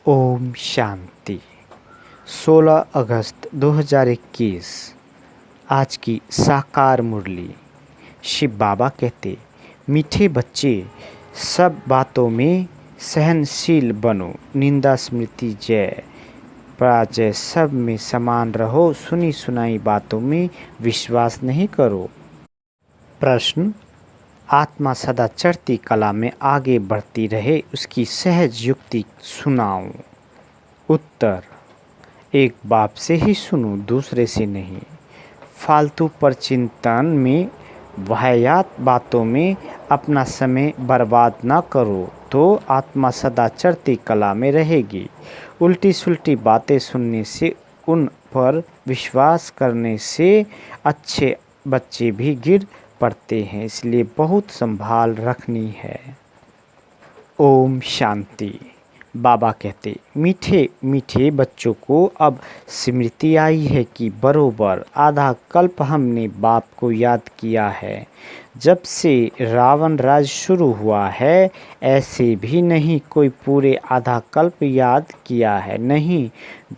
ओम शांति। 16 अगस्त 2021 आज की साकार मुरली। शिव बाबा कहते, मीठे बच्चे सब बातों में सहनशील बनो, निंदा स्मृति जय पराजय सब में समान रहो, सुनी सुनाई बातों में विश्वास नहीं करो। प्रश्न, आत्मा सदा चढ़ती कला में आगे बढ़ती रहे, उसकी सहज युक्ति सुनाऊं। उत्तर, एक बाप से ही सुनो, दूसरे से नहीं। फालतू पर चिंतन में वाहियात बातों में अपना समय बर्बाद ना करो तो आत्मा सदा चढ़ती कला में रहेगी। उल्टी सुल्टी बातें सुनने से, उन पर विश्वास करने से अच्छे बच्चे भी गिर पड़ते हैं, इसलिए बहुत संभाल रखनी है। ओम शांति। बाबा कहते, मीठे मीठे बच्चों को अब स्मृति आई है कि बरोबर आधा कल्प हमने बाप को याद किया है। जब से रावण राज शुरू हुआ है, ऐसे भी नहीं कोई पूरे आधा कल्प याद किया है। नहीं,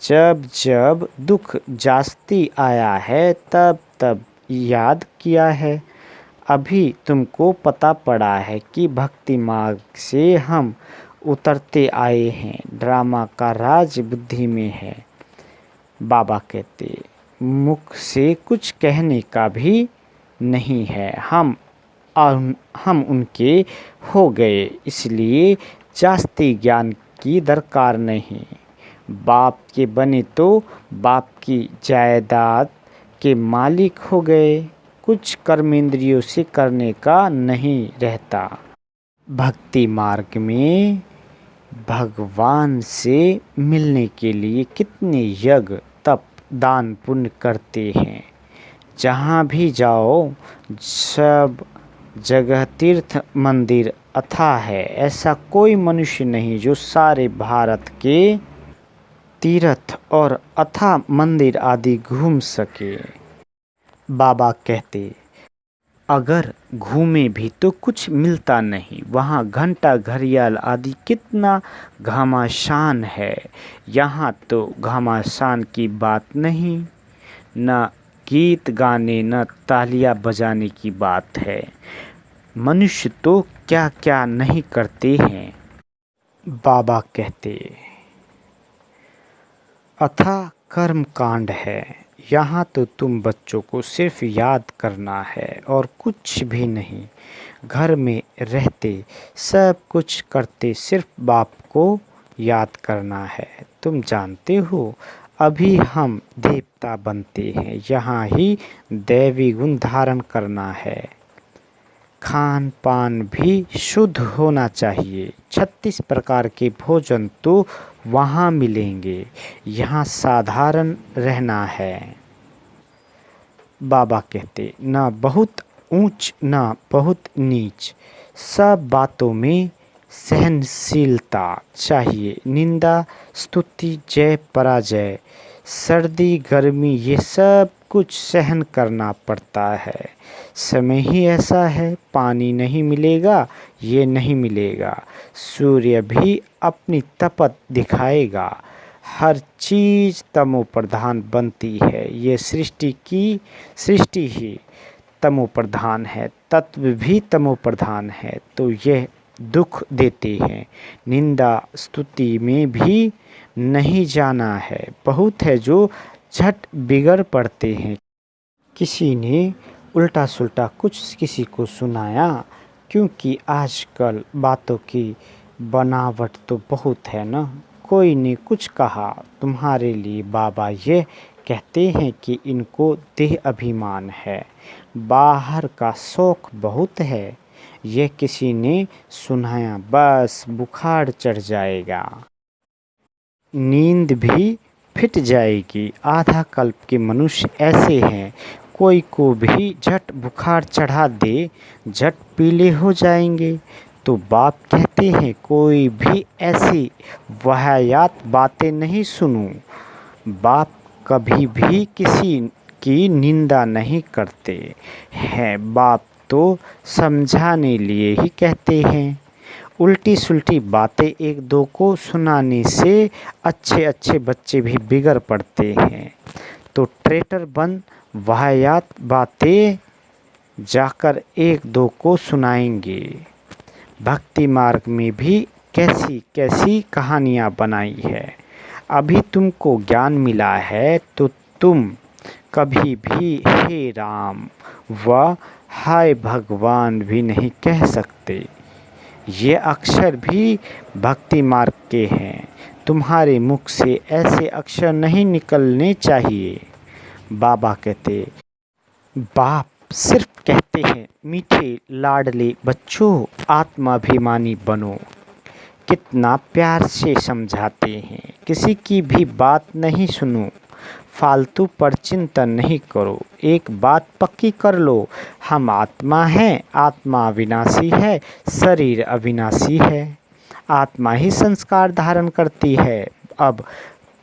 जब जब दुख जास्ती आया है तब तब याद किया है। अभी तुमको पता पड़ा है कि भक्ति मार्ग से हम उतरते आए हैं। ड्रामा का राज बुद्धि में है। बाबा कहते, मुख से कुछ कहने का भी नहीं है, हम उनके हो गए, इसलिए जास्ती ज्ञान की दरकार नहीं। बाप के बने तो बाप की जायदाद के मालिक हो गए, कुछ कर्मेंद्रियों से करने का नहीं रहता। भक्ति मार्ग में भगवान से मिलने के लिए कितने यज्ञ तप दान पुण्य करते हैं। जहाँ भी जाओ सब जगह तीर्थ मंदिर अथाह है। ऐसा कोई मनुष्य नहीं जो सारे भारत के तीर्थ और अथाह मंदिर आदि घूम सके। बाबा कहते, अगर घूमे भी तो कुछ मिलता नहीं। वहाँ घंटा घड़ियाल आदि कितना घमासान है, यहाँ तो घमासान की बात नहीं। न गीत गाने न तालियां बजाने की बात है। मनुष्य तो क्या क्या नहीं करते हैं। बाबा कहते, अथाह कर्म कांड है। यहाँ तो तुम बच्चों को सिर्फ याद करना है और कुछ भी नहीं। घर में रहते सब कुछ करते सिर्फ बाप को याद करना है। तुम जानते हो, अभी हम देवता बनते हैं, यहाँ ही दैवी गुण धारण करना है। खान पान भी शुद्ध होना चाहिए। 36 प्रकार के भोजन तो वहाँ मिलेंगे, यहाँ साधारण रहना है। बाबा कहते, न बहुत ऊंच न बहुत नीच, सब बातों में सहनशीलता चाहिए। निंदा स्तुति जय पराजय, सर्दी गर्मी ये सब कुछ सहन करना पड़ता है। समय ही ऐसा है, पानी नहीं मिलेगा, ये नहीं मिलेगा। सूर्य भी अपनी तपत दिखाएगा। हर चीज़ तमो प्रधान बनती है। ये सृष्टि ही तमो प्रधान है, तत्व भी तमो प्रधान है, तो यह दुख देते हैं। निंदा स्तुति में भी नहीं जाना है। बहुत है जो झट बिगड़ पड़ते हैं। किसी ने उल्टा सुल्टा कुछ किसी को सुनाया, क्योंकि आजकल बातों की बनावट तो बहुत है ना। कोई ने कुछ कहा तुम्हारे लिए, बाबा ये कहते हैं कि इनको देह अभिमान है, बाहर का शौक बहुत है। यह किसी ने सुनाया, बस बुखार चढ़ जाएगा, नींद भी फिट जाएगी। आधा कल्प के मनुष्य ऐसे हैं, कोई को भी झट बुखार चढ़ा दे, झट पीले हो जाएंगे। तो बाप कहते हैं, कोई भी ऐसी वाहियात बातें नहीं सुनो। बाप कभी भी किसी की निंदा नहीं करते हैं। बाप तो समझाने लिए ही कहते हैं। उल्टी सुल्टी बातें एक दो को सुनाने से अच्छे अच्छे बच्चे भी बिगड़ पड़ते हैं। तो ट्रेटर बन वाहियात बातें जाकर एक दो को सुनाएंगे। भक्ति मार्ग में भी कैसी कैसी कहानियाँ बनाई है। अभी तुमको ज्ञान मिला है तो तुम कभी भी हे राम व हाय भगवान भी नहीं कह सकते। ये अक्षर भी भक्ति मार्ग के हैं। तुम्हारे मुख से ऐसे अक्षर नहीं निकलने चाहिए। बाबा कहते, बाप सिर्फ कहते हैं मीठे लाडले बच्चों आत्माभिमानी बनो। कितना प्यार से समझाते हैं, किसी की भी बात नहीं सुनो, फालतू पर चिंतन नहीं करो। एक बात पक्की कर लो, हम आत्मा हैं, आत्मा अविनाशी है, शरीर अविनाशी है। आत्मा ही संस्कार धारण करती है। अब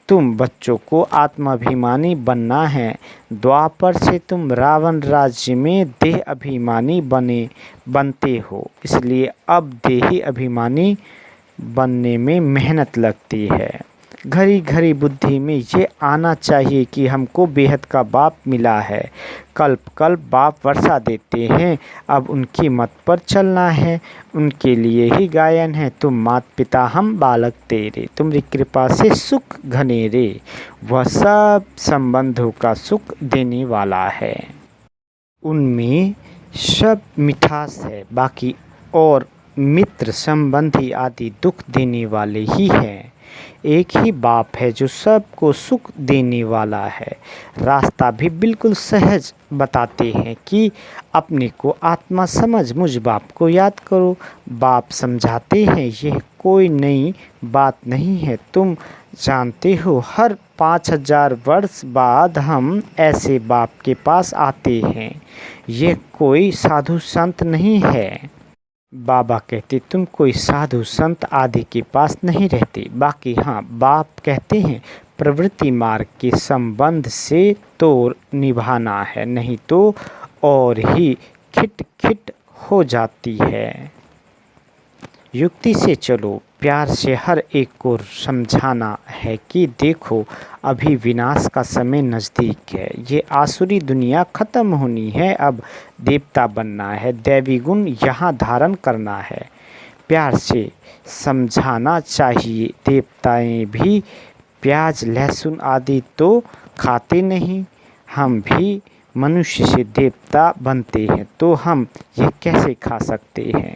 तुम बच्चों को आत्माभिमानी बनना है। द्वापर से तुम रावण राज्य में देह अभिमानी बनते हो, इसलिए अब देही अभिमानी बनने में मेहनत लगती है। घड़ी घड़ी बुद्धि में ये आना चाहिए कि हमको बेहद का बाप मिला है। कल्प कल्प बाप वर्षा देते हैं, अब उनकी मत पर चलना है। उनके लिए ही गायन है, तुम मात पिता हम बालक तेरे, तुम्हारी कृपा से सुख घनेरे। वह सब संबंधों का सुख देने वाला है। उनमें सब मिठास है, बाकी और मित्र संबंधी आदि दुख देने वाले ही हैं। एक ही बाप है जो सबको सुख देने वाला है। रास्ता भी बिल्कुल सहज बताते हैं कि अपने को आत्मा समझ मुझ बाप को याद करो। बाप समझाते हैं यह कोई नई बात नहीं है। तुम जानते हो हर 5000 वर्ष बाद हम ऐसे बाप के पास आते हैं। यह कोई साधु संत नहीं है। बाबा कहते तुम कोई साधु संत आदि के पास नहीं रहते। बाकी हाँ, बाप कहते हैं प्रवृत्ति मार्ग के संबंध से तो निभाना है, नहीं तो और ही खिट खिट हो जाती है। युक्ति से चलो, प्यार से हर एक को समझाना है कि देखो अभी विनाश का समय नज़दीक है। ये आसुरी दुनिया ख़त्म होनी है, अब देवता बनना है, दैवी गुण यहाँ धारण करना है। प्यार से समझाना चाहिए। देवताएं भी प्याज लहसुन आदि तो खाते नहीं, हम भी मनुष्य से देवता बनते हैं तो हम ये कैसे खा सकते हैं।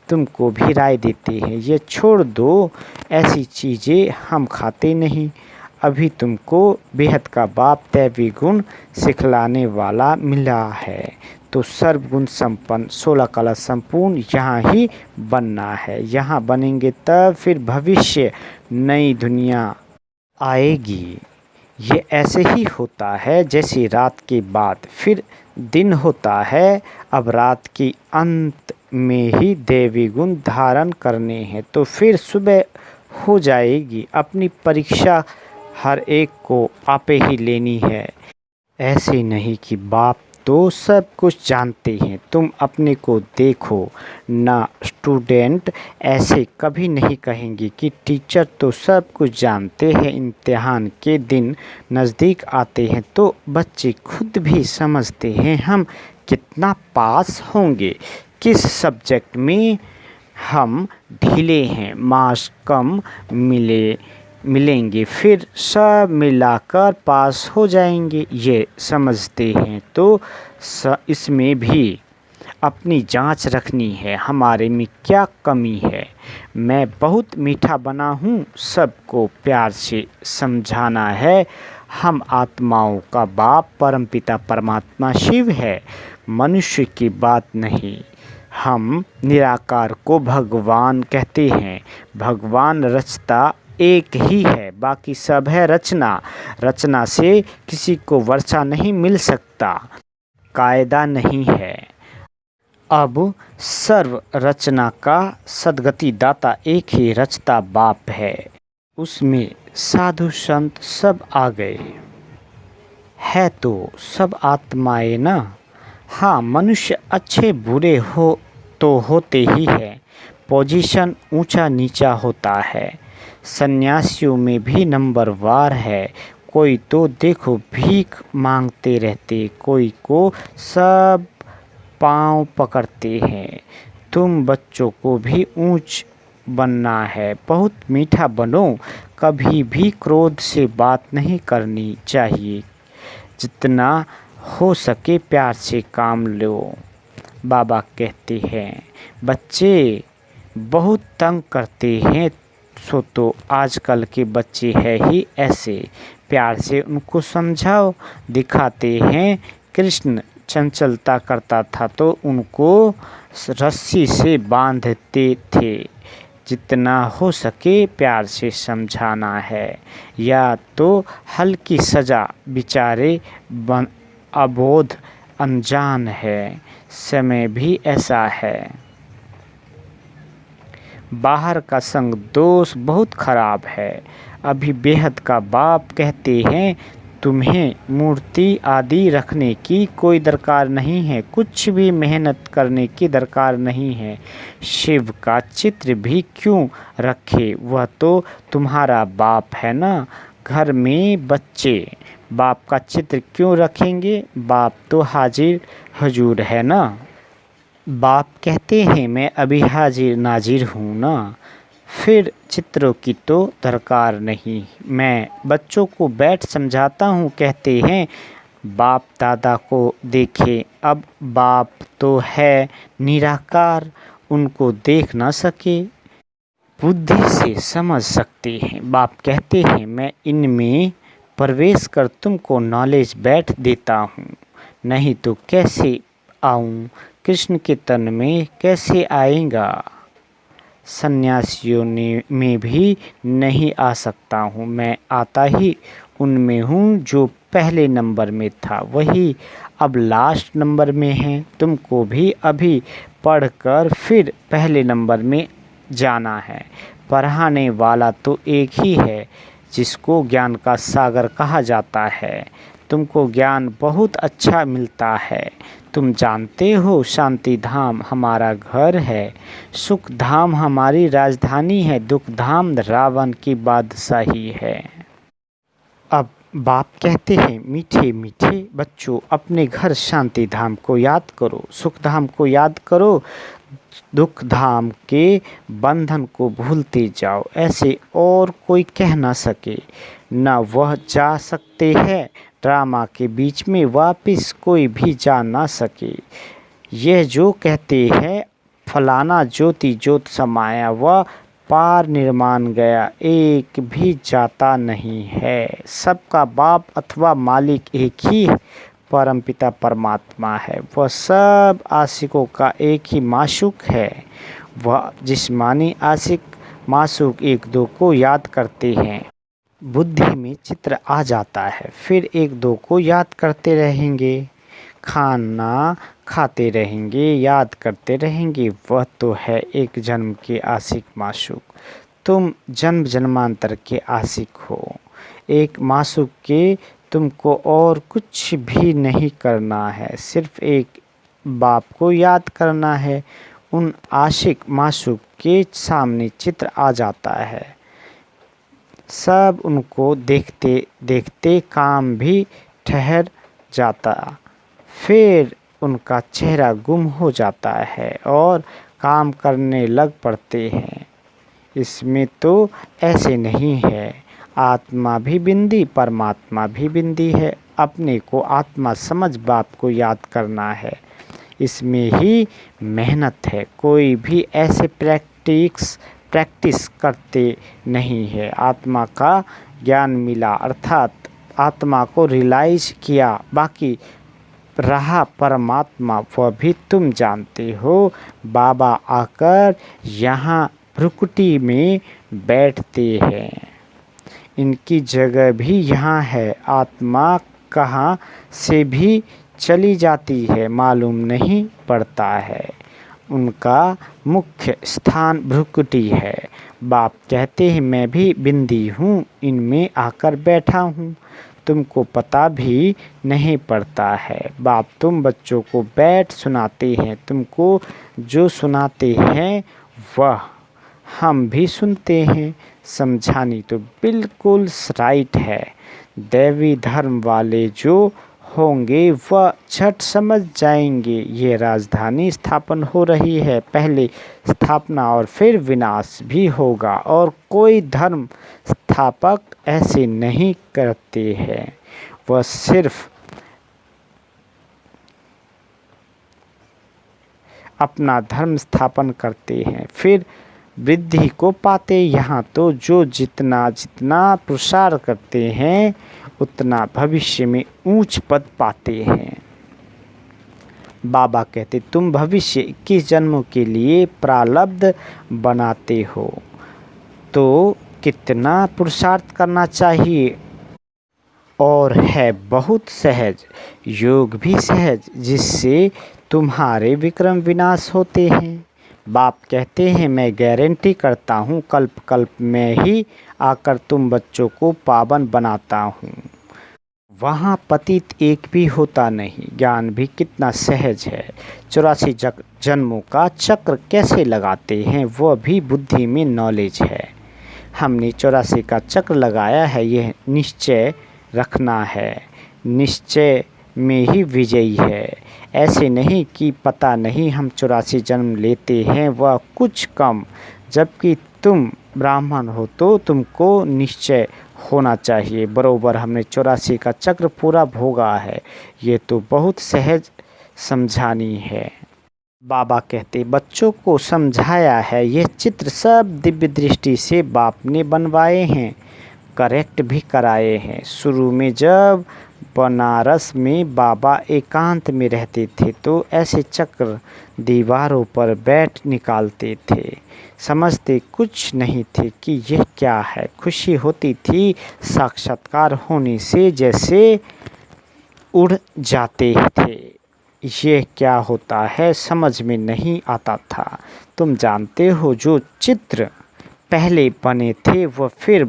तुमको भी राय देते हैं ये छोड़ दो, ऐसी चीज़ें हम खाते नहीं। अभी तुमको बेहद का बाप दैवी गुण सिखलाने वाला मिला है, तो सर्वगुण संपन्न 16 कला संपूर्ण यहाँ ही बनना है। यहाँ बनेंगे तब फिर भविष्य नई दुनिया आएगी। ये ऐसे ही होता है जैसे रात के बाद फिर दिन होता है। अब रात के अंत में ही दैवी गुण धारण करने हैं तो फिर सुबह हो जाएगी। अपनी परीक्षा हर एक को आपे ही लेनी है। ऐसे नहीं कि बाप तो सब कुछ जानते हैं, तुम अपने को देखो ना। स्टूडेंट ऐसे कभी नहीं कहेंगे कि टीचर तो सब कुछ जानते हैं। इम्तिहान के दिन नज़दीक आते हैं तो बच्चे खुद भी समझते हैं हम कितना पास होंगे, किस सब्जेक्ट में हम ढीले हैं, मार्क्स कम मिलेंगे, फिर सब मिलाकर पास हो जाएंगे। ये समझते हैं तो इसमें भी अपनी जांच रखनी है, हमारे में क्या कमी है। मैं बहुत मीठा बना हूँ, सबको प्यार से समझाना है। हम आत्माओं का बाप परमपिता परमात्मा शिव है, मनुष्य की बात नहीं। हम निराकार को भगवान कहते हैं। भगवान रचता एक ही है, बाकी सब है रचना। रचना से किसी को वर्षा नहीं मिल सकता, कायदा नहीं है। अब सर्व रचना का सद्गति दाता एक ही रचता बाप है। उसमें साधु संत सब आ गए है तो सब आत्माएं ना। हाँ, मनुष्य अच्छे बुरे हो तो होते ही है। पोजीशन ऊंचा नीचा होता है। सन्यासियों में भी नंबरवार है। कोई तो देखो भीख मांगते रहते, कोई को सब पाँव पकड़ते हैं। तुम बच्चों को भी ऊंच बनना है, बहुत मीठा बनो। कभी भी क्रोध से बात नहीं करनी चाहिए। जितना हो सके प्यार से काम लो। बाबा कहते हैं बच्चे बहुत तंग करते हैं, सो तो आजकल के बच्चे हैं ही ऐसे। प्यार से उनको समझाओ। दिखाते हैं कृष्ण चंचलता करता था तो उनको रस्सी से बांधते थे। जितना हो सके प्यार से समझाना है, या तो हल्की सज़ा। बेचारे अबोध अनजान है। समय भी ऐसा है। बाहर का संग दोस्त बहुत ख़राब है। अभी बेहद का बाप कहते हैं तुम्हें मूर्ति आदि रखने की कोई दरकार नहीं है, कुछ भी मेहनत करने की दरकार नहीं है। शिव का चित्र भी क्यों रखे, वह तो तुम्हारा बाप है ना। घर में बच्चे बाप का चित्र क्यों रखेंगे, बाप तो हाजिर हजूर है ना। बाप कहते हैं मैं अभी हाजिर नाजिर हूँ ना, फिर चित्रों की तो दरकार नहीं। मैं बच्चों को बैठ समझाता हूँ, कहते हैं बाप दादा को देखे। अब बाप तो है निराकार, उनको देख ना सके, बुद्धि से समझ सकते हैं। बाप कहते हैं मैं इनमें प्रवेश कर तुमको नॉलेज बैठ देता हूँ, नहीं तो कैसे आऊँ, कृष्ण के तन में कैसे आएगा। सन्यासियों में भी नहीं आ सकता हूँ, मैं आता ही उनमें हूँ जो पहले नंबर में था, वही अब लास्ट नंबर में है। तुमको भी अभी पढ़कर फिर पहले नंबर में जाना है। पढ़ाने वाला तो एक ही है जिसको ज्ञान का सागर कहा जाता है। तुमको ज्ञान बहुत अच्छा मिलता है। तुम जानते हो शांति धाम हमारा घर है, सुख धाम हमारी राजधानी है, दुख धाम रावण की बादशाही है। अब बाप कहते हैं मीठे मीठे बच्चों अपने घर शांति धाम को याद करो, सुख धाम को याद करो, दुख धाम के बंधन को भूलते जाओ। ऐसे और कोई कह ना सके, न वह जा सकते हैं ड्रामा के बीच में वापस कोई भी जा ना सके। यह जो कहते हैं फलाना ज्योति ज्योत समाया, वह पार निर्माण गया, एक भी जाता नहीं है। सबका बाप अथवा मालिक एक ही परमपिता परमात्मा है। वह सब आशिकों का एक ही माशूक है। वह जिस्मानी आशिक माशूक एक दो को याद करते हैं, बुद्धि में चित्र आ जाता है, फिर एक दो को याद करते रहेंगे, खाना खाते रहेंगे, याद करते रहेंगे। वह तो है एक जन्म के आशिक माशूक। तुम जन्म जन्मांतर के आशिक हो एक माशूक के। तुमको और कुछ भी नहीं करना है, सिर्फ एक बाप को याद करना है। उन आशिक माशूक के सामने चित्र आ जाता है। सब उनको देखते देखते काम भी ठहर जाता, फिर उनका चेहरा गुम हो जाता है और काम करने लग पड़ते हैं। इसमें तो ऐसे नहीं है। आत्मा भी बिंदी, परमात्मा भी बिंदी है। अपने को आत्मा समझ बाप को याद करना है, इसमें ही मेहनत है। कोई भी ऐसे प्रैक्टिस करते नहीं है। आत्मा का ज्ञान मिला अर्थात आत्मा को रियलाइज किया, बाकी रहा परमात्मा वह भी तुम जानते हो। बाबा आकर यहाँ भ्रुकुटी में बैठते हैं, इनकी जगह भी यहाँ है। आत्मा कहाँ से भी चली जाती है मालूम नहीं पड़ता है। उनका मुख्य स्थान भ्रुकुटी है। बाप कहते हैं मैं भी बिंदी हूँ, इनमें आकर बैठा हूँ। तुमको पता भी नहीं पड़ता है। बाप तुम बच्चों को बैठ सुनाते हैं, तुमको जो सुनाते हैं वह हम भी सुनते हैं। समझानी तो बिल्कुल राइट है। दैवी धर्म वाले जो होंगे वह झट समझ जाएंगे ये राजधानी स्थापन हो रही है। पहले स्थापना और फिर विनाश भी होगा, और कोई धर्म स्थापक ऐसे नहीं करते हैं। वह सिर्फ अपना धर्म स्थापन करते हैं, फिर वृद्धि को पाते। यहाँ तो जो जितना जितना प्रसार करते हैं उतना भविष्य में ऊंच पद पाते हैं। बाबा कहते तुम भविष्य 21 जन्मों के लिए प्रारब्ध बनाते हो, तो कितना पुरुषार्थ करना चाहिए। और है बहुत सहज, योग भी सहज, जिससे तुम्हारे विक्रम विनाश होते हैं। बाप कहते हैं मैं गारंटी करता हूँ कल्प कल्प में ही आकर तुम बच्चों को पावन बनाता हूँ। वहाँ पतित एक भी होता नहीं। ज्ञान भी कितना सहज है। 84 जन्मों का चक्र कैसे लगाते हैं वह भी बुद्धि में नॉलेज है। हमने 84 का चक्र लगाया है, यह निश्चय रखना है। निश्चय में ही विजयी है। ऐसे नहीं कि पता नहीं हम 84 जन्म लेते हैं, वह कुछ कम। जबकि तुम ब्राह्मण हो तो तुमको निश्चय होना चाहिए बरोबर हमने 84 का चक्र पूरा भोगा है। ये तो बहुत सहज समझानी है। बाबा कहते बच्चों को समझाया है, ये चित्र सब दिव्य दृष्टि से बाप ने बनवाए हैं, करेक्ट भी कराए हैं। शुरू में जब बनारस में बाबा एकांत में रहते थे तो ऐसे चक्र दीवारों पर बैठ निकालते थे। समझते कुछ नहीं थे कि यह क्या है। खुशी होती थी साक्षात्कार होने से, जैसे उड़ जाते थे। यह क्या होता है समझ में नहीं आता था। तुम जानते हो जो चित्र पहले बने थे वह फिर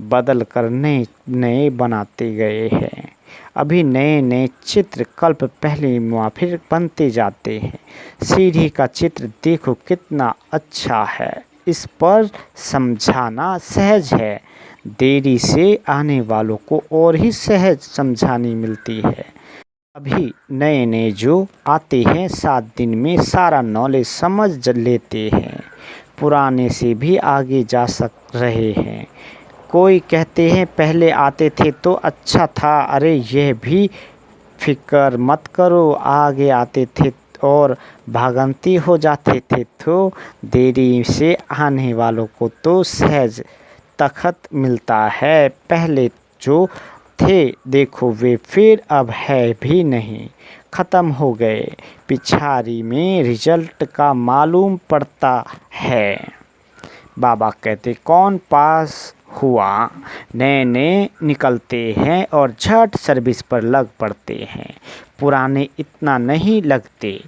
बदल कर नए बनाते गए हैं। अभी नए नए चित्र कल्प पहले मुआ फिर बनते जाते हैं। सीढ़ी का चित्र देखो कितना अच्छा है, इस पर समझाना सहज है। देरी से आने वालों को और ही सहज समझानी मिलती है। अभी नए नए जो आते हैं 7 दिन में सारा नॉलेज समझ लेते हैं, पुराने से भी आगे जा सक रहे हैं। कोई कहते हैं पहले आते थे तो अच्छा था, अरे यह भी फिक्र मत करो, आगे आते थे और भागंती हो जाते थे तो देरी से आने वालों को तो सहज तखत मिलता है। पहले जो थे देखो वे फिर अब है भी नहीं, ख़त्म हो गए। पिछाड़ी में रिजल्ट का मालूम पड़ता है। बाबा कहते कौन पास हुआ, नए नए निकलते हैं और झट सर्विस पर लग पड़ते हैं, पुराने इतना नहीं लगते।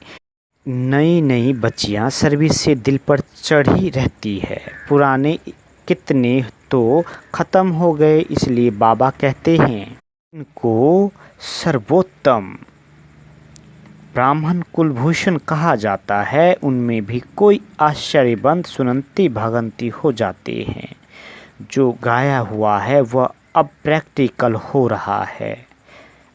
नई नई बच्चियां सर्विस से दिल पर चढ़ी रहती है, पुराने कितने तो ख़त्म हो गए। इसलिए बाबा कहते हैं इनको सर्वोत्तम ब्राह्मण कुलभूषण कहा जाता है। उनमें भी कोई आश्चर्यबंद सुनंती भगंती हो जाते हैं। जो गाया हुआ है वह अब प्रैक्टिकल हो रहा है।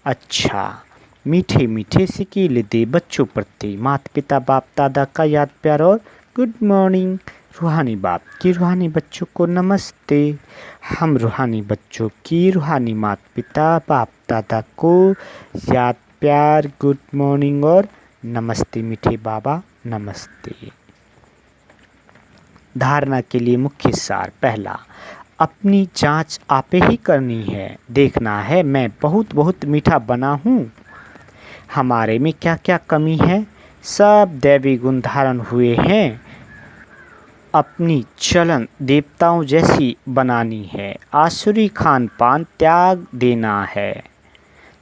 अच्छा, मीठे मीठे से कीले दे बच्चों प्रति माता पिता बाप दादा का याद प्यार और गुड मॉर्निंग। रूहानी बाप की रूहानी बच्चों को नमस्ते। हम रूहानी बच्चों की रूहानी माता पिता बाप दादा को याद प्यार गुड मॉर्निंग और नमस्ते। मीठे बाबा नमस्ते। धारणा के लिए मुख्य सार। पहला, अपनी जांच आपे ही करनी है। देखना है मैं बहुत बहुत मीठा बना हूँ, हमारे में क्या क्या कमी है। सब दैवी गुण धारण हुए हैं। अपनी चलन देवताओं जैसी बनानी है। आसुरी खान पान त्याग देना है।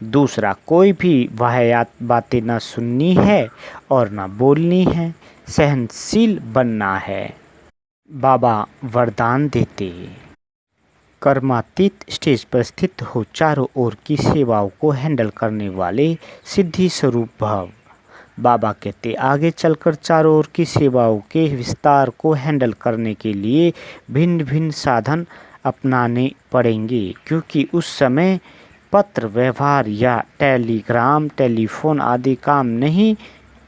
दूसरा, कोई भी वाहियात बातें न सुननी है और न बोलनी है। सहनशील बनना है। बाबा वरदान देते कर्मातीत स्टेज पर स्थित हो चारों ओर की सेवाओं को हैंडल करने वाले सिद्धि स्वरूप भव। बाबा कहते आगे चलकर चारों ओर की सेवाओं के विस्तार को हैंडल करने के लिए भिन्न भिन्न साधन अपनाने पड़ेंगे, क्योंकि उस समय पत्र व्यवहार या टेलीग्राम टेलीफोन आदि काम नहीं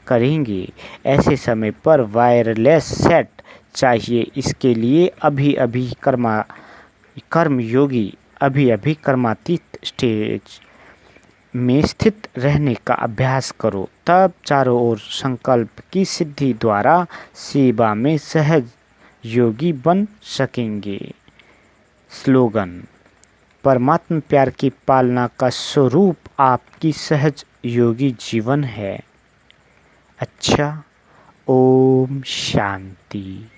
करेंगे। ऐसे समय पर वायरलेस सेट चाहिए। इसके लिए अभी अभी कर्मयोगी अभी अभी कर्मातीत स्टेज में स्थित रहने का अभ्यास करो, तब चारों ओर संकल्प की सिद्धि द्वारा सेवा में सहज योगी बन सकेंगे। स्लोगन: परमात्मा प्यार की पालना का स्वरूप आपकी सहज योगी जीवन है। अच्छा, ओम शांति।